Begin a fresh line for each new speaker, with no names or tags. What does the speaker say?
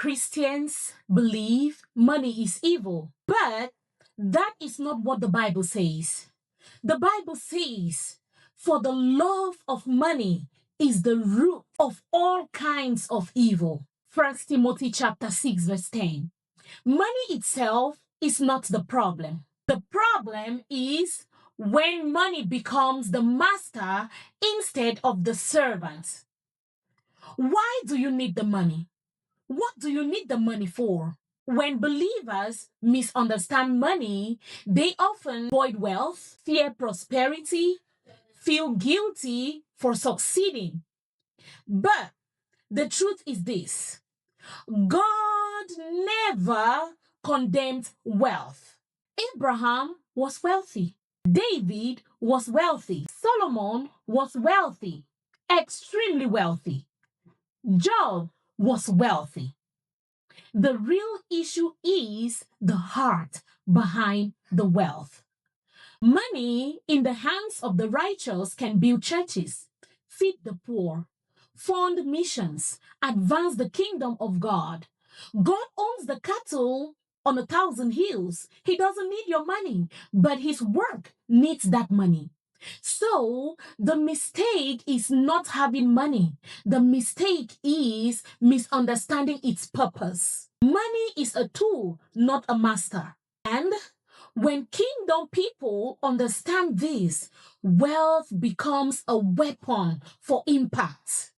Christians believe money is evil, but that is not what the Bible says. The Bible says, for the love of money is the root of all kinds of evil. 1 Timothy chapter 6 verse 10. Money itself is not the problem. The problem is when money becomes the master instead of the servant. Why do you need the money? What do you need the money for? When believers misunderstand money, they often avoid wealth, fear prosperity, feel guilty for succeeding. But the truth is this: God never condemned wealth. Abraham was wealthy. David was wealthy. Solomon was wealthy, extremely wealthy. Job was wealthy. The real issue is the heart behind the wealth. Money in the hands of the righteous can build churches, feed the poor, fund missions, advance the kingdom of God. God owns the cattle on 1,000 hills. He doesn't need your money, but his work needs that money. So the mistake is not having money. The mistake is misunderstanding its purpose. Money is a tool, not a master. And when kingdom people understand this, wealth becomes a weapon for impact.